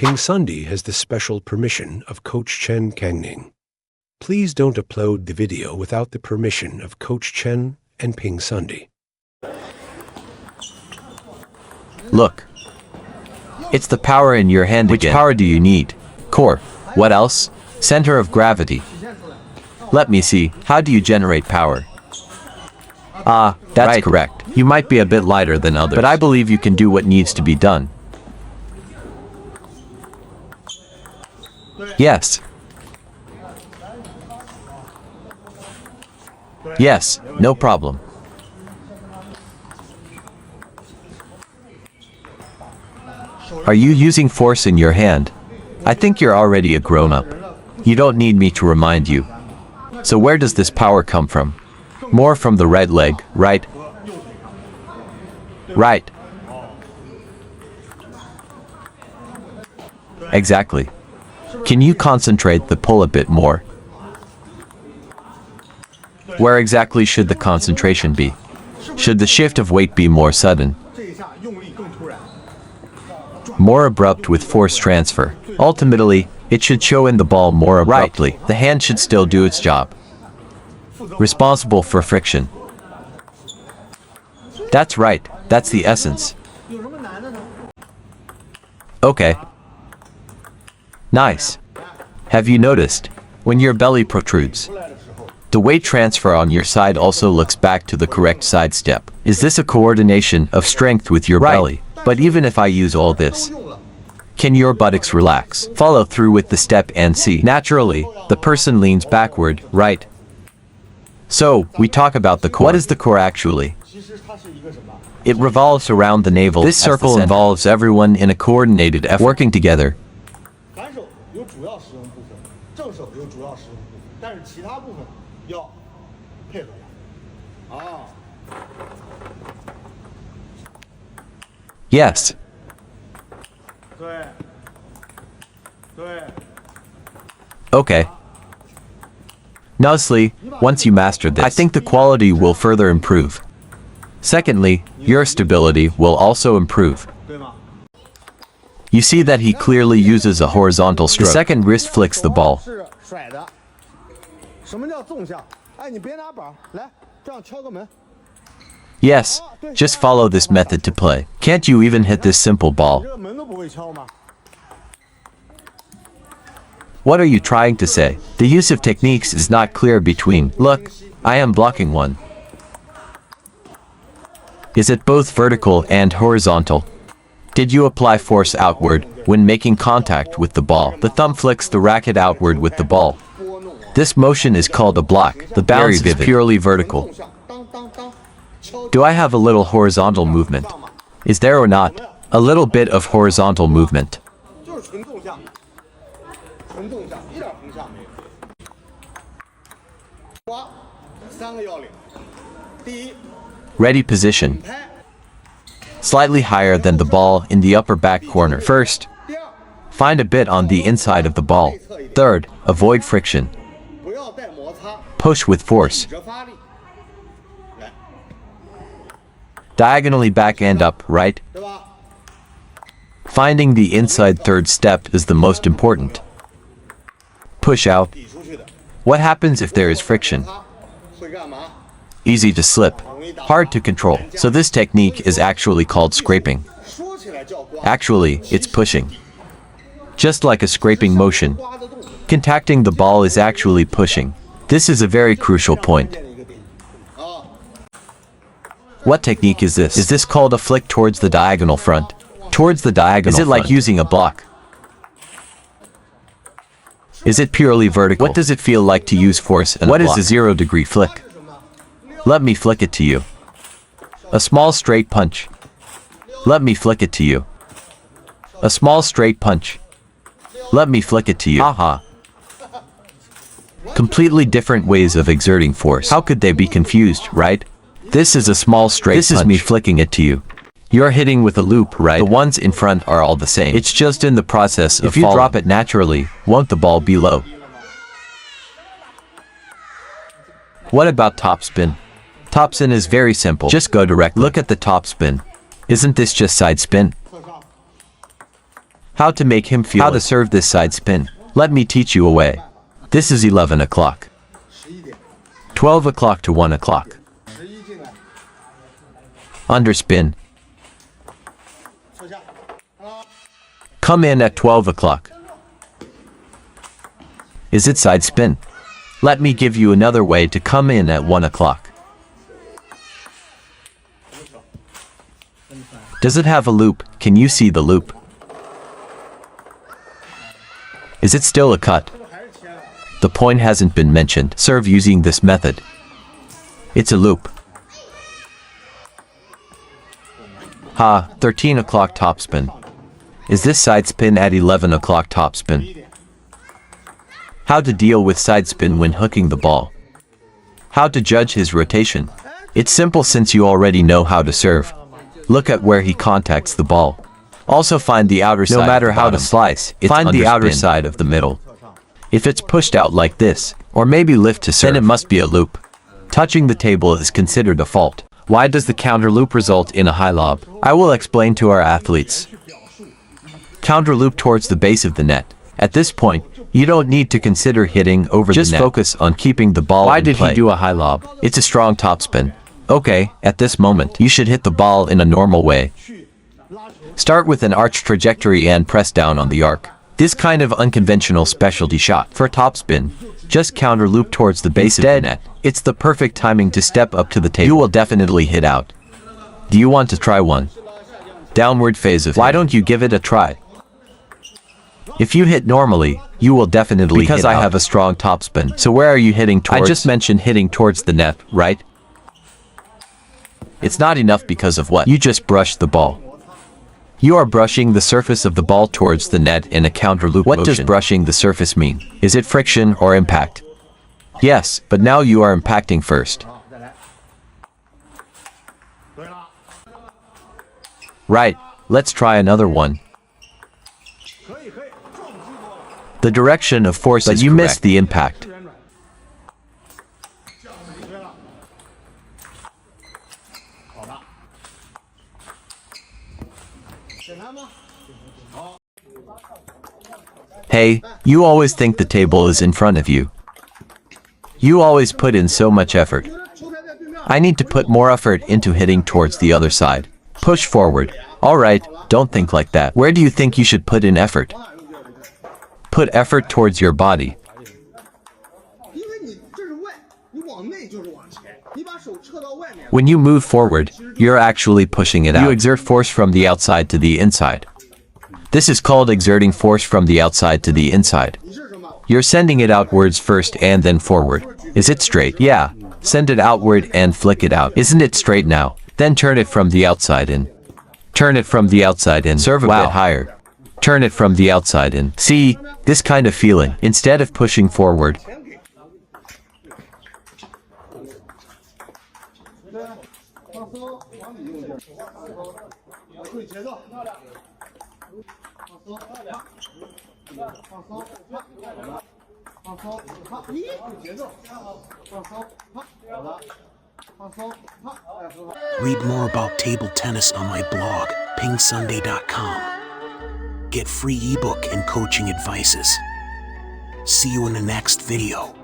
PingSunday has the special permission of Coach Chen Kangning. Please don't upload the video without the permission of Coach Chen and PingSunday. Look. It's the power in your hand again. Which power do you need? Core. What else? Center of gravity. Let me see. How do you generate power? Ah, that's right. Correct. You might be a bit lighter than others, but I believe you can do what needs to be done. Yes. Yes, no problem. Are you using force in your hand? I think you're already a grown-up. You don't need me to remind you. So where does this power come from? More from the right leg, right? Right. Exactly. Can you concentrate the pull a bit more? Where exactly should the concentration be? Should the shift of weight be more sudden? More abrupt with force transfer. Ultimately, it should show in the ball more abruptly. Right. The hand should still do its job. Responsible for friction. That's right. That's the essence. Okay. Nice. Have you noticed? When your belly protrudes, the weight transfer on your side also looks back to the correct side step. Is this a coordination of strength with your belly? But even if I use all this, can your buttocks relax? Follow through with the step and see. Naturally, the person leans backward, right? So, we talk about the core. What is the core actually? It revolves around the navel. This circle involves everyone in a coordinated effort, working together. Yes. Okay. Nicely, once you master this, I think the quality will further improve. Secondly, your stability will also improve. You see that he clearly uses a horizontal stroke. The second wrist flicks the ball. Yes, just follow this method to play. Can't you even hit this simple ball? What are you trying to say? The use of techniques is not clear between. Look, I am blocking one. Is it both vertical and horizontal? Did you apply force outward when making contact with the ball? The thumb flicks the racket outward with the ball. This motion is called a block. The bounce is purely vertical. Do I have a little horizontal movement? Is there or not? A little bit of horizontal movement. Ready position. Slightly higher than the ball in the upper back corner. First, find a bit on the inside of the ball. Third, avoid friction. Push with force. Diagonally back and up, right? Finding the inside third step is the most important. Push out. What happens if there is friction? Easy to slip. Hard to control. So this technique is actually called scraping. Actually, it's pushing. Just like a scraping motion. Contacting the ball is actually pushing. This is a very crucial point. What technique is this? Is this called a flick towards the diagonal front? Towards the diagonal front. Is it like using a block? Is it purely vertical? What does it feel like to use force in a block? What is a 0-degree flick? Let me flick it to you. A small straight punch. Let me flick it to you. A small straight punch. Let me flick it to you. Haha. Completely different ways of exerting force. How could they be confused, right? This is a small straight punch. This is me flicking it to you. You're hitting with a loop, right? The ones in front are all the same. It's just in the process of falling. If you drop it naturally, won't the ball be low? What about topspin? Topspin is very simple. Just go direct. Look at the topspin. Isn't this just side spin? How to make him feel how to serve this side spin. Let me teach you a way. This is 11 o'clock. 12 o'clock to 1 o'clock. Underspin. Come in at 12 o'clock. Is it side spin? Let me give you another way to come in at 1 o'clock. Does it have a loop? Can you see the loop? Is it still a cut? The point hasn't been mentioned. Serve using this method. It's a loop. Ha, 13 o'clock topspin. Is this side spin at 11 o'clock topspin? How to deal with side spin when hooking the ball. How to judge his rotation. It's simple since you already know how to serve. Look at where he contacts the ball. Also find the outer side. No matter how to slice, find the outer side of the middle. If it's pushed out like this, or maybe lift to serve, then it must be a loop. Touching the table is considered a fault. Why does the counter loop result in a high lob? I will explain to our athletes. Counter loop towards the base of the net. At this point, you don't need to consider hitting over the net. Just focus on keeping the ball in play. Why did he do a high lob? It's a strong topspin. Okay, at this moment, you should hit the ball in a normal way. Start with an arch trajectory and press down on the arc. This kind of unconventional specialty shot for topspin. Just counter loop towards the base of the net. It's the perfect timing to step up to the table. You will definitely hit out. Do you want to try one? Downward phase of hit. Why don't you give it a try? If you hit normally, you will definitely hit out. Because I have a strong topspin. So where are you hitting towards? I just mentioned hitting towards the net, right? It's not enough because of what? You just brushed the ball. You are brushing the surface of the ball towards the net in a counter loop motion. What does brushing the surface mean? Is it friction or impact? Yes, but now you are impacting first. Right, let's try another one. The direction of force is correct. But you missed the impact. Hey, you always think the table is in front of you. You always put in so much effort. I need to put more effort into hitting towards the other side. Push forward. Alright, don't think like that. Where do you think you should put in effort? Put effort towards your body. When you move forward, you're actually pushing it out. You exert force from the outside to the inside. This is called exerting force from the outside to the inside. You're sending it outwards first and then forward. Is it straight? Yeah. Send it outward and flick it out. Isn't it straight now? Then turn it from the outside in. Turn it from the outside in. Serve a bit higher. Turn it from the outside in. See, this kind of feeling. Instead of pushing forward, read more about table tennis on my blog, PingSunday.com. Get free ebook and coaching advices. See you in the next video.